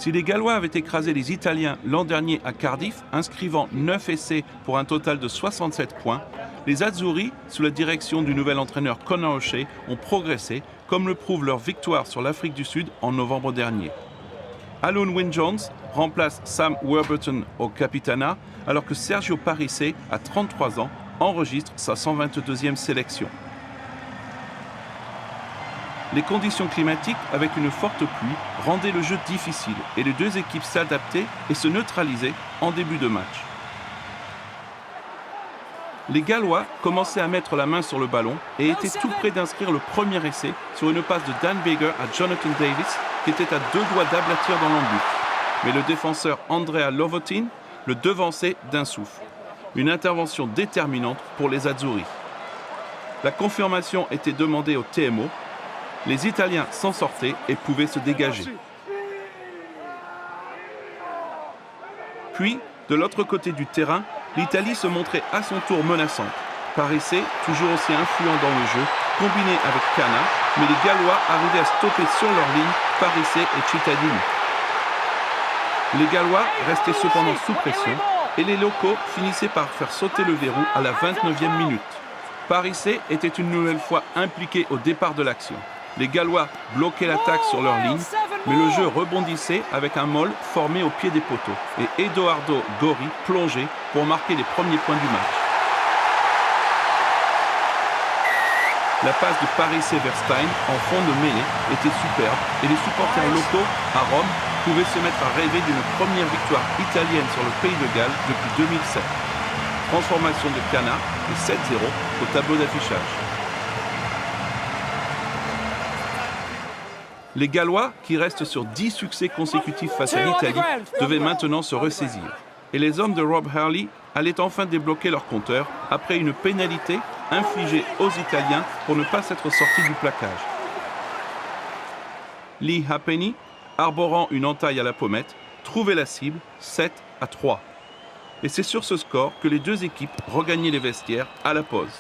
Si les Gallois avaient écrasé les Italiens l'an dernier à Cardiff, inscrivant 9 essais pour un total de 67 points, les Azzurri, sous la direction du nouvel entraîneur Conor O'Shea, ont progressé, comme le prouve leur victoire sur l'Afrique du Sud en novembre dernier. Alun Wyn-Jones remplace Sam Warburton au Capitana, alors que Sergio Parisse, à 33 ans, enregistre sa 122e sélection. Les conditions climatiques, avec une forte pluie, rendaient le jeu difficile et les deux équipes s'adaptaient et se neutralisaient en début de match. Les Gallois commençaient à mettre la main sur le ballon et étaient tout près d'inscrire le premier essai sur une passe de Dan Biggar à Jonathan Davis, qui était à 2 doigts d'ablatir dans l'embut. Mais le défenseur Andrea Lovotin le devançait d'un souffle. Une intervention déterminante pour les Azzurri. La confirmation était demandée au TMO. Les Italiens s'en sortaient et pouvaient se dégager. Puis, de l'autre côté du terrain, l'Italie se montrait à son tour menaçante. Parisse, toujours aussi influent dans le jeu, combiné avec Cana, mais les Gallois arrivaient à stopper sur leur ligne Parisse et Cittadini. Les Gallois restaient cependant sous pression et les locaux finissaient par faire sauter le verrou à la 29e minute. Parisse était une nouvelle fois impliqué au départ de l'action. Les Gallois bloquaient l'attaque sur leur ligne, mais le jeu rebondissait avec un maul formé au pied des poteaux et Edoardo Gori plongeait pour marquer les premiers points du match. La passe de Parisse vers Stein en fond de mêlée était superbe et les supporters locaux à Rome pouvaient se mettre à rêver d'une première victoire italienne sur le Pays de Galles depuis 2007. Transformation de Cana et 7-0 au tableau d'affichage. Les Gallois, qui restent sur 10 succès consécutifs face à l'Italie, devaient maintenant se ressaisir. Et les hommes de Rob Hurley allaient enfin débloquer leur compteur après une pénalité infligée aux Italiens pour ne pas s'être sortis du plaquage. Lee Halfpenny, arborant une entaille à la pommette, trouvait la cible 7-3. Et c'est sur ce score que les deux équipes regagnaient les vestiaires à la pause.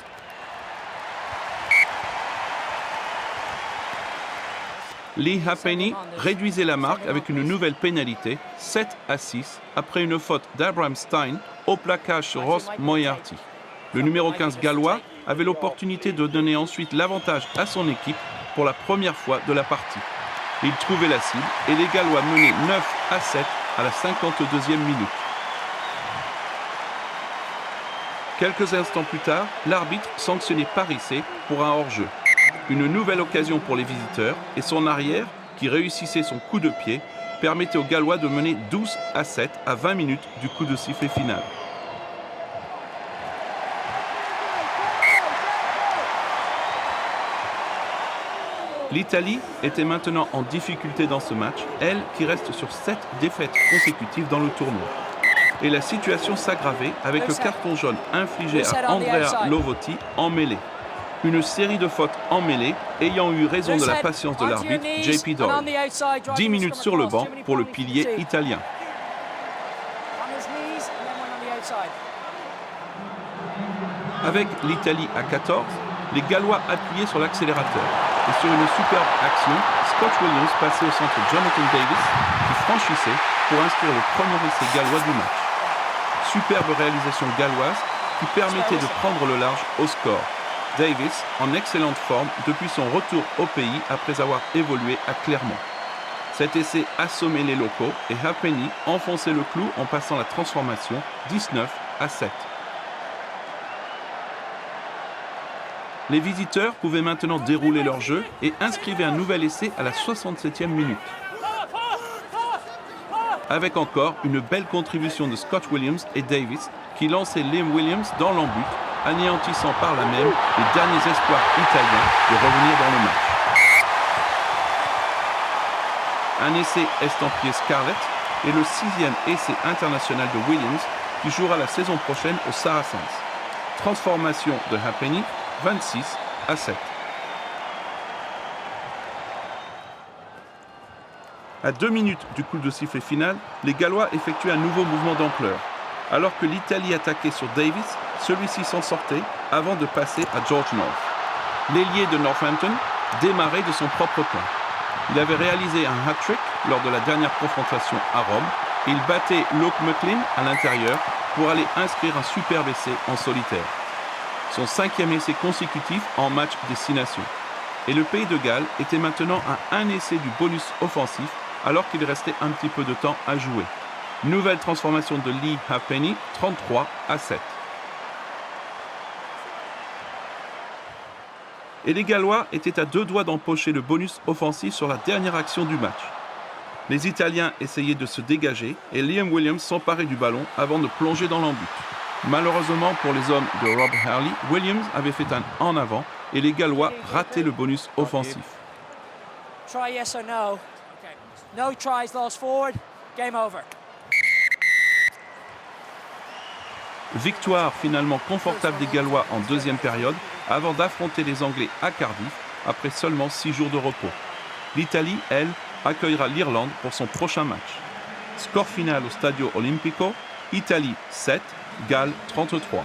Lee Halfpenny réduisait la marque avec une nouvelle pénalité, 7-6, après une faute d'Abraham Stein au plaquage sur Ross Moriarty. Le numéro 15 gallois avait l'opportunité de donner ensuite l'avantage à son équipe pour la première fois de la partie. Il trouvait la cible et les Gallois menaient 9-7 à la 52e minute. Quelques instants plus tard, l'arbitre sanctionnait Parisse pour un hors-jeu. Une nouvelle occasion pour les visiteurs et son arrière, qui réussissait son coup de pied, permettait aux Gallois de mener 12-7 à 20 minutes du coup de sifflet final. L'Italie était maintenant en difficulté dans ce match, elle qui reste sur 7 défaites consécutives dans le tournoi. Et la situation s'aggravait avec le carton jaune infligé à Andrea Lovotti en mêlée. Une série de fautes en mêlée ayant eu raison de la patience de l'arbitre JP Doyle. 10 minutes sur le banc pour le pilier italien. Avec l'Italie à 14, les Gallois appuyaient sur l'accélérateur. Et sur une superbe action, Scott Williams passait au centre Jonathan Davis qui franchissait pour inscrire le premier essai gallois du match. Superbe réalisation galloise qui permettait de prendre le large au score. Davis en excellente forme depuis son retour au pays après avoir évolué à Clermont. Cet essai assommait les locaux et Halfpenny enfonçait le clou en passant la transformation 19-7. Les visiteurs pouvaient maintenant dérouler leur jeu et inscrivaient un nouvel essai à la 67e minute. Avec encore une belle contribution de Scott Williams et Davis qui lançaient Liam Williams dans l'embut, anéantissant par là même les derniers espoirs italiens de revenir dans le match. Un essai estampillé Scarlett est le 6e essai international de Williams qui jouera la saison prochaine aux Saracens. Transformation de Halfpenny, 26-7. À 2 minutes du coup de sifflet final, les Gallois effectuaient un nouveau mouvement d'ampleur. Alors que l'Italie attaquait sur Davis, celui-ci s'en sortait avant de passer à George North. L'ailier de Northampton démarrait de son propre plan. Il avait réalisé un hat-trick lors de la dernière confrontation à Rome et il battait Luke McLean à l'intérieur pour aller inscrire un superbe essai en solitaire. Son 5e essai consécutif en match destination. Et le Pays de Galles était maintenant à un essai du bonus offensif alors qu'il restait un petit peu de temps à jouer. Nouvelle transformation de Lee Halfpenny, 33-7. Et les Gallois étaient à 2 doigts d'empocher le bonus offensif sur la dernière action du match. Les Italiens essayaient de se dégager et Liam Williams s'emparait du ballon avant de plonger dans l'embut. Malheureusement pour les hommes de Rob Hurley, Williams avait fait un en avant et les Gallois rataient le bonus offensif. Try yes or no. No tries lost forward. Game over. Victoire finalement confortable des Gallois en deuxième période avant d'affronter les Anglais à Cardiff après seulement 6 jours de repos. L'Italie, elle, accueillera l'Irlande pour son prochain match. Score final au Stadio Olimpico, Italie 7, Galles 33.